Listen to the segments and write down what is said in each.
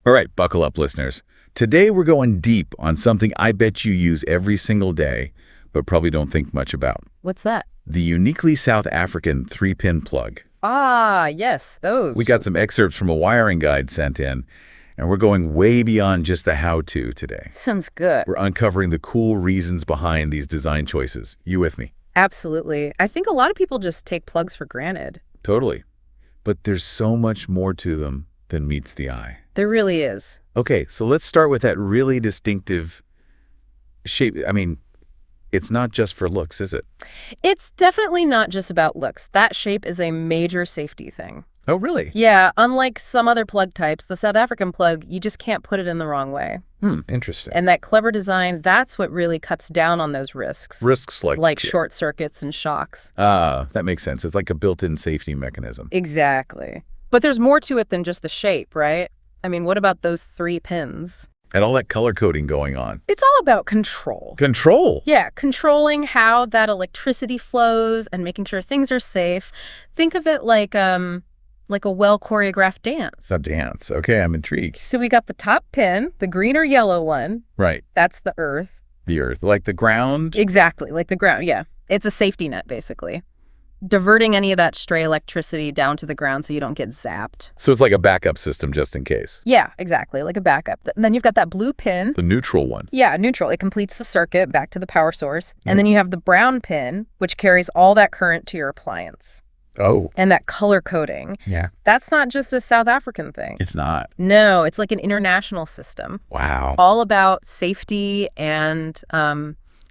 All right, buckle up, listeners. Today we're going deep on something I bet you use every single day, but probably don't think much about. What's that? The uniquely South African 3-pin plug. Ah, yes, those. We got some excerpts from a wiring guide sent in, and we're going way beyond just the how-to today. Sounds good. We're uncovering the cool reasons behind these design choices. You with me? Absolutely. I think a lot of people just take plugs for granted. Totally. But there's so much more to them than meets the eye. There really is. Okay, so let's start with that really distinctive shape. I mean, it's not just for looks, is it? It's definitely not just about looks. That shape is a major safety thing. Oh, really? Yeah, unlike some other plug types, the South African plug, you just can't put it in the wrong way. Interesting. And that clever design, that's what really cuts down on those risks. Risks like short circuits and shocks. Ah, that makes sense. It's like a built-in safety mechanism. Exactly. But there's more to it than just the shape, right? I mean, what about those 3 pins? And all that color coding going on. It's all about control. Control? Yeah, controlling how that electricity flows and making sure things are safe. Think of it like a well-choreographed dance. A dance. Okay, I'm intrigued. So we got the top pin, the green or yellow one. Right. That's the earth. The earth. Like the ground? Exactly, like the ground, yeah. It's a safety net, basically. Diverting any of that stray electricity down to the ground so you don't get zapped. So it's like a backup system just in case. Yeah, exactly, like a backup. And then you've got that blue pin. The neutral one. Yeah, neutral. It completes the circuit back to the power source. And then you have the brown pin, which carries all that current to your appliance. Oh. And that color coding. Yeah. That's not just a South African thing. It's not. No, it's like an international system. Wow. All about safety and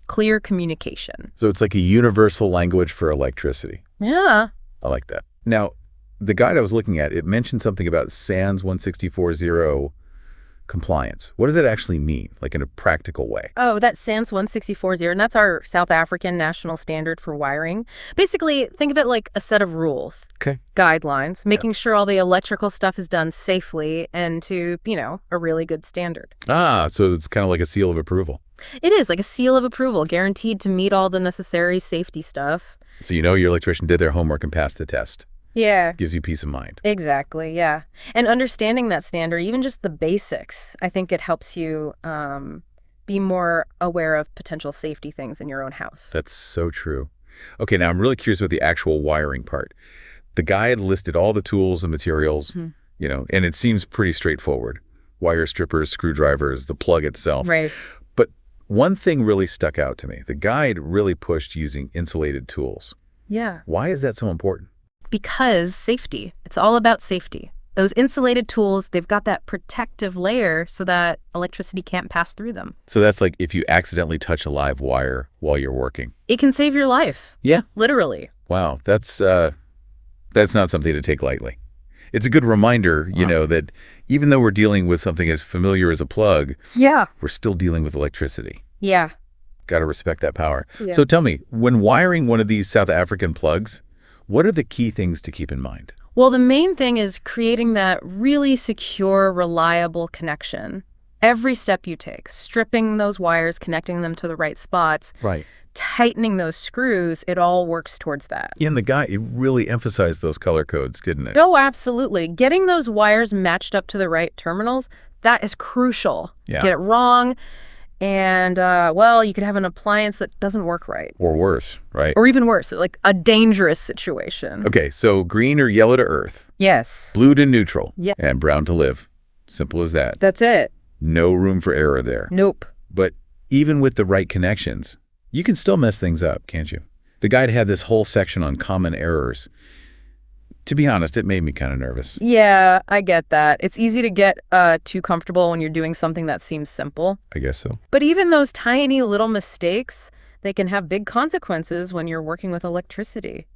clear communication. So it's like a universal language for electricity. Yeah. I like that. Now, the guide I was looking at, it mentioned something about SANS 164.0 compliance. What does that actually mean, like in a practical way? Oh, that's SANS 164.0, and that's our South African national standard for wiring. Basically, think of it like a set of rules. Okay. Guidelines, making sure all the electrical stuff is done safely and to, a really good standard. Ah, so it's kind of like a seal of approval. It is like a seal of approval, guaranteed to meet all the necessary safety stuff. So you know your electrician did their homework and passed the test. Yeah. Gives you peace of mind. Exactly, yeah. And understanding that standard, even just the basics, I think it helps you be more aware of potential safety things in your own house. That's so true. Okay, now I'm really curious about the actual wiring part. The guide listed all the tools and materials, and it seems pretty straightforward. Wire strippers, screwdrivers, the plug itself. Right. But one thing really stuck out to me. The guide really pushed using insulated tools. Yeah. Why is that so important? Because safety. It's all about safety. Those insulated tools, they've got that protective layer so that electricity can't pass through them. So that's like if you accidentally touch a live wire while you're working. It can save your life. Yeah. Literally. Wow. That's not something to take lightly. It's a good reminder, that even though we're dealing with something as familiar as a plug, yeah, we're still dealing with electricity. Yeah. Got to respect that power. Yeah. So tell me, when wiring one of these South African plugs, what are the key things to keep in mind? Well, the main thing is creating that really secure, reliable connection. Every step you take, stripping those wires, connecting them to the right spots, right, tightening those screws, it all works towards that. And the guy, it really emphasized those color codes, didn't it? Oh, absolutely. Getting those wires matched up to the right terminals, that is crucial. Yeah. Get it wrong, and, you could have an appliance that doesn't work right. Or worse, right? Or even worse, like a dangerous situation. Okay, so green or yellow to earth. Yes. Blue to neutral. Yeah. And brown to live. Simple as that. That's it. No room for error there. Nope. But even with the right connections, you can still mess things up, can't you? The guide had this whole section on common errors. To be honest, it made me kind of nervous. Yeah, I get that. It's easy to get too comfortable when you're doing something that seems simple. I guess so. But even those tiny little mistakes, they can have big consequences when you're working with electricity.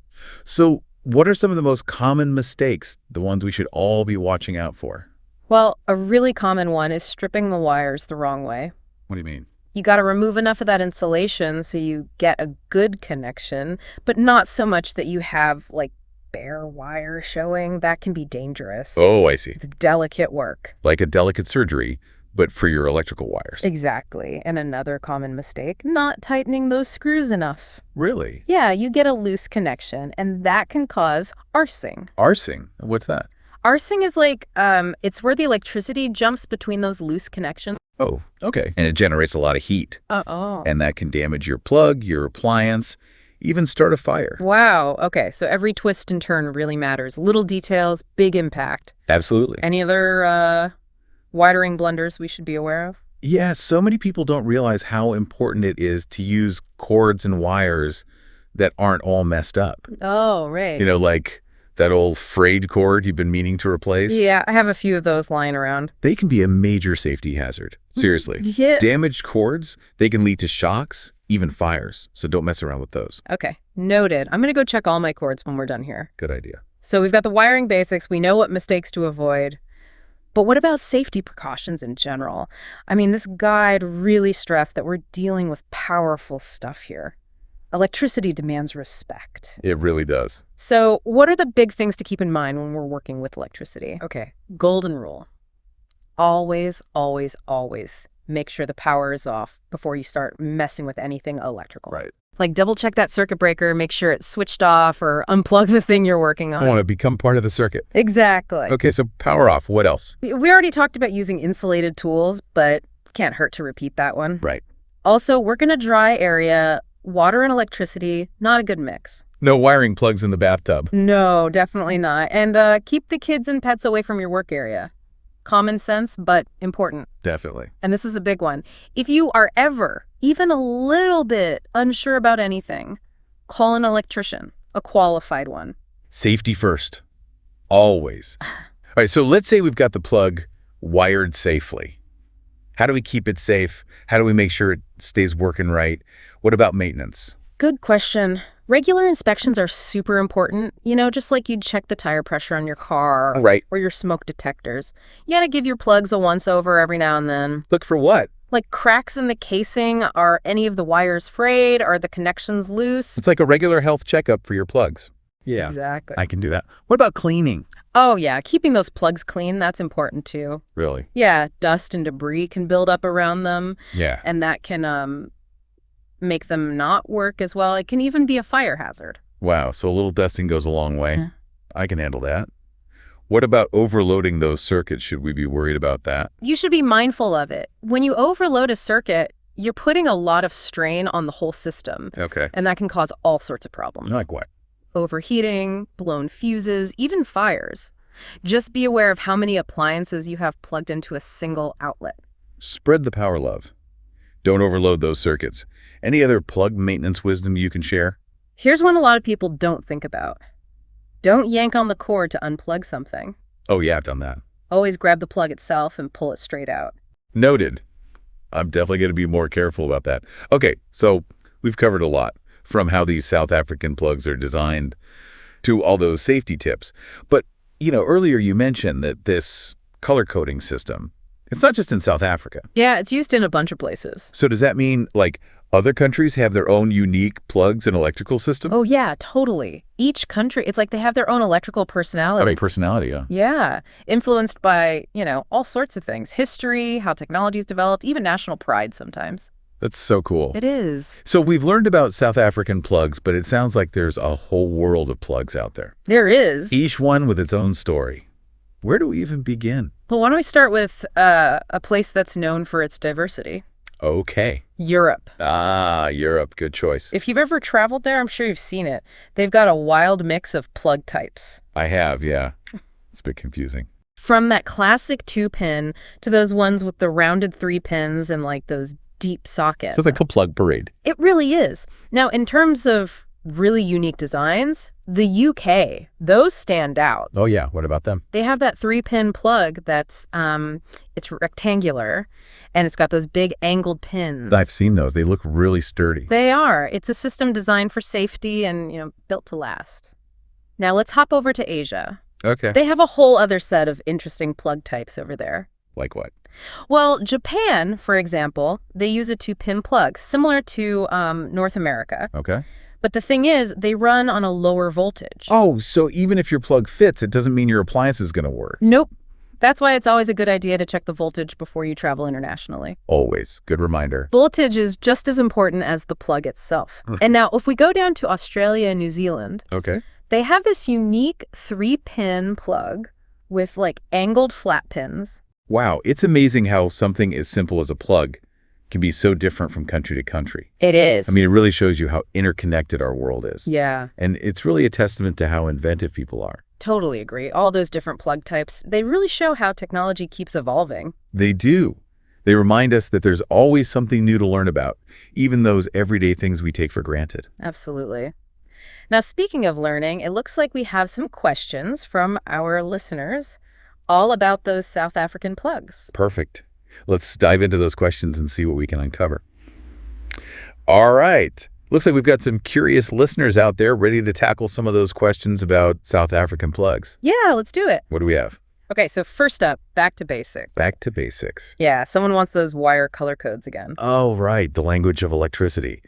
So what are some of the most common mistakes, the ones we should all be watching out for? Well, a really common one is stripping the wires the wrong way. What do you mean? You got to remove enough of that insulation so you get a good connection, but not so much that you have, bare wire showing. That can be dangerous. Oh, I see. It's delicate work. Like a delicate surgery, but for your electrical wires. Exactly. And another common mistake, not tightening those screws enough. Really? Yeah, you get a loose connection, and that can cause arcing. Arcing? What's that? Arcing is like, it's where the electricity jumps between those loose connections. Oh, okay. And it generates a lot of heat. Oh. And that can damage your plug, your appliance, even start a fire. Wow. Okay. So every twist and turn really matters. Little details, big impact. Absolutely. Any other wiring blunders we should be aware of? Yeah, so many people don't realize how important it is to use cords and wires that aren't all messed up. Oh, right. You know, like that old frayed cord you've been meaning to replace. Yeah, I have a few of those lying around. They can be a major safety hazard. Seriously. Yeah. Damaged cords, they can lead to shocks, even fires. So don't mess around with those. Okay, noted. I'm going to go check all my cords when we're done here. Good idea. So we've got the wiring basics. We know what mistakes to avoid. But what about safety precautions in general? I mean, this guide really stressed that we're dealing with powerful stuff here. Electricity demands respect. It really does. So what are the big things to keep in mind when we're working with electricity? Okay, golden rule. Always, always, always make sure the power is off before you start messing with anything electrical. Right. Like double check that circuit breaker, make sure it's switched off, or unplug the thing you're working on. I want to become part of the circuit. Exactly. Okay, so power off. What else? We already talked about using insulated tools, but can't hurt to repeat that one. Right. Also, work in a dry area. Water and electricity, not a good mix. No wiring plugs in the bathtub. No, definitely not. And keep the kids and pets away from your work area. Common sense, but important. Definitely. And this is a big one. If you are ever, even a little bit, unsure about anything, call an electrician, a qualified one. Safety first. Always. All right, so let's say we've got the plug wired safely. How do we keep it safe? How do we make sure it stays working right? What about maintenance? Good question. Regular inspections are super important, just like you'd check the tire pressure on your car Right. or your smoke detectors. You gotta give your plugs a once-over every now and then. Look for what? Like cracks in the casing. Are any of the wires frayed? Are the connections loose? It's like a regular health checkup for your plugs. Yeah, Exactly. I can do that. What about cleaning? Oh, yeah. Keeping those plugs clean, that's important too. Really? Yeah, dust and debris can build up around them, Yeah. and that can make them not work as well. It can even be a fire hazard. Wow, so a little dusting goes a long way. Yeah. I can handle that. What about overloading those circuits? Should we be worried about that? You should be mindful of it. When you overload a circuit, you're putting a lot of strain on the whole system, Okay. and that can cause all sorts of problems. Like what? Overheating, blown fuses, even fires. Just be aware of how many appliances you have plugged into a single outlet. Spread the power, love. Don't overload those circuits. Any other plug maintenance wisdom you can share? Here's one a lot of people don't think about. Don't yank on the cord to unplug something. Oh, yeah, I've done that. Always grab the plug itself and pull it straight out. Noted. I'm definitely going to be more careful about that. Okay, so we've covered a lot, from how these South African plugs are designed to all those safety tips. But, earlier you mentioned that this color coding system, it's not just in South Africa. Yeah, it's used in a bunch of places. So does that mean, like, other countries have their own unique plugs and electrical systems? Oh, yeah, totally. Each country, it's like they have their own electrical personality. Personality, yeah. Yeah, influenced by, all sorts of things. History, how technology's developed, even national pride sometimes. That's so cool. It is. So we've learned about South African plugs, but it sounds like there's a whole world of plugs out there. There is. Each one with its own story. Where do we even begin? Well, why don't we start with a place that's known for its diversity? Okay. Europe. Ah, Europe. Good choice. If you've ever traveled there, I'm sure you've seen it. They've got a wild mix of plug types. I have, yeah. It's a bit confusing. From that classic 2-pin to those ones with the rounded 3 pins and like those deep sockets. So it's like a plug parade. It really is. Now, in terms of really unique designs, the UK, those stand out. Oh, yeah. What about them? They have that 3-pin plug that's, it's rectangular, and it's got those big angled pins. I've seen those. They look really sturdy. They are. It's a system designed for safety and, built to last. Now, let's hop over to Asia. Okay. They have a whole other set of interesting plug types over there. Like what? Well, Japan, for example, they use a 2-pin plug, similar to North America. Okay. But the thing is, they run on a lower voltage. Oh, so even if your plug fits, it doesn't mean your appliance is going to work. Nope. That's why it's always a good idea to check the voltage before you travel internationally. Always. Good reminder. Voltage is just as important as the plug itself. And now, if we go down to Australia and New Zealand, Okay. they have this unique 3-pin plug with like angled flat pins. Wow, it's amazing how something as simple as a plug can be so different from country to country. It is. I mean, it really shows you how interconnected our world is. Yeah, And it's really a testament to how inventive people are. totally agree. All those different plug types, they really show how technology keeps evolving. They do. They remind us that there's always something new to learn about, even those everyday things we take for granted. Absolutely. Now, speaking of learning, it looks like we have some questions from our listeners all about those South African plugs. Perfect. Let's dive into those questions and see what we can uncover. All right. Looks like we've got some curious listeners out there ready to tackle some of those questions about South African plugs. Yeah, let's do it. What do we have? Okay, so first up, back to basics. Back to basics. Yeah, someone wants those wire color codes again. Oh, right. The language of electricity.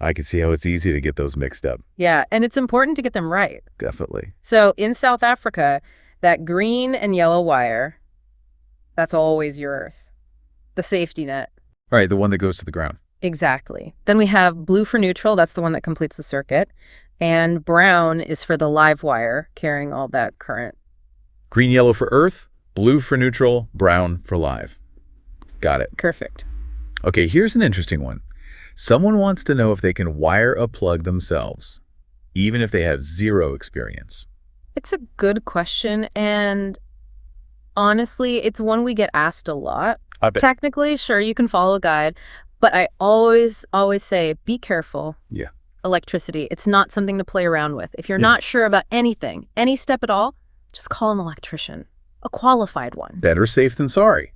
I can see how it's easy to get those mixed up. Yeah, and it's important to get them right. Definitely. So in South Africa, that green and yellow wire, that's always your earth. The safety net. All right, the one that goes to the ground. Exactly. Then we have blue for neutral. That's the one that completes the circuit. And brown is for the live wire carrying all that current. Green, yellow for earth, blue for neutral, brown for live. Got it. Perfect. Okay, here's an interesting one. Someone wants to know if they can wire a plug themselves, even if they have zero experience. It's a good question. And honestly, it's one we get asked a lot. I bet. Technically, sure, you can follow a guide. But I always say, be careful. Yeah. Electricity, it's not something to play around with. If you're Yeah. not sure about anything, any step at all, just call an electrician, a qualified one. Better safe than sorry,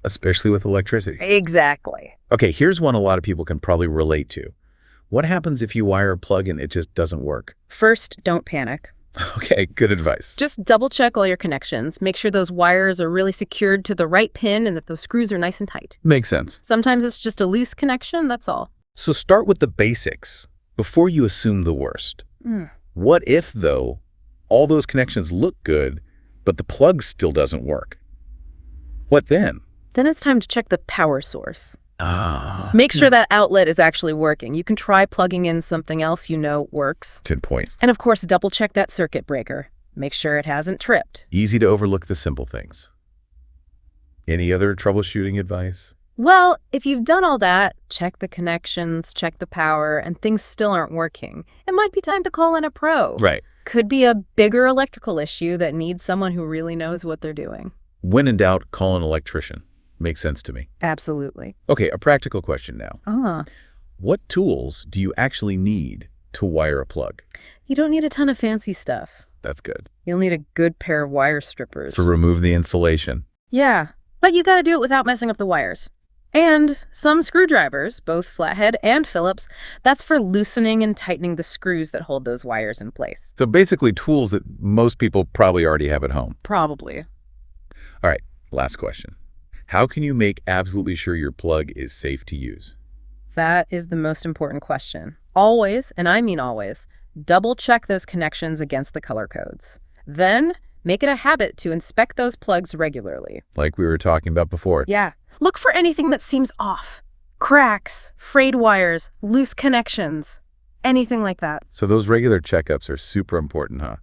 especially with electricity. Exactly. Okay, here's one a lot of people can probably relate to. What happens if you wire a plug and it just doesn't work? First, don't panic. Okay, good advice. Just double check all your connections. Make sure those wires are really secured to the right pin and that those screws are nice and tight. Makes sense. Sometimes it's just a loose connection, that's all. So start with the basics before you assume the worst. What if, though, all those connections look good, but the plug still doesn't work? What then? Then it's time to check the power source. Ah, Make sure that outlet is actually working. You can try plugging in something else you know works. good point. And of course, double check that circuit breaker. Make sure it hasn't tripped. Easy to overlook the simple things. Any other troubleshooting advice? Well, if you've done all that, check the connections, check the power, and things still aren't working, it might be time to call in a pro. Right. Could be a bigger electrical issue that needs someone who really knows what they're doing. When in doubt, call an electrician. Makes sense to me. Absolutely. Okay, a practical question now. What tools do you actually need to wire a plug? You don't need a ton of fancy stuff. That's good. You'll need a good pair of wire strippers. To remove the insulation. Yeah, but you gotta do it without messing up the wires. And some screwdrivers, both flathead and Phillips, that's for loosening and tightening the screws that hold those wires in place. So basically tools that most people probably already have at home. Probably. All right, last question. How can you make absolutely sure your plug is safe to use? That is the most important question. Always, and I mean always, double check those connections against the color codes. Then make it a habit to inspect those plugs regularly. Like we were talking about before. Yeah. Look for anything that seems off. Cracks, frayed wires, loose connections, anything like that. So those regular checkups are super important, huh?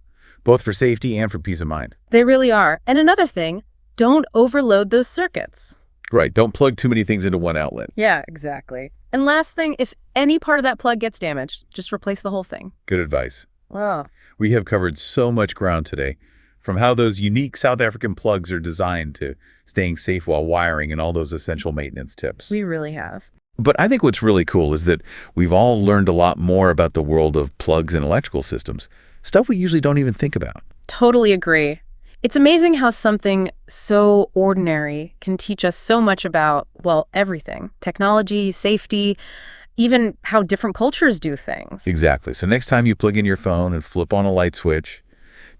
Both for safety and for peace of mind. They really are. And another thing, don't overload those circuits. Right, don't plug too many things into one outlet. Yeah, exactly. And last thing, if any part of that plug gets damaged, just replace the whole thing. Good advice. Wow. We have covered so much ground today, from how those unique South African plugs are designed to staying safe while wiring and all those essential maintenance tips. We really have. But I think what's really cool is that we've all learned a lot more about the world of plugs and electrical systems, stuff we usually don't even think about. Totally agree. It's amazing how something so ordinary can teach us so much about, well, everything. Technology, safety, even how different cultures do things. Exactly. So next time you plug in your phone and flip on a light switch,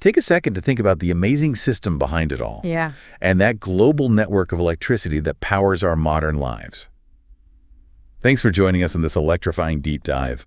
take a second to think about the amazing system behind it all. Yeah. And that global network of electricity that powers our modern lives. Thanks for joining us in this electrifying deep dive.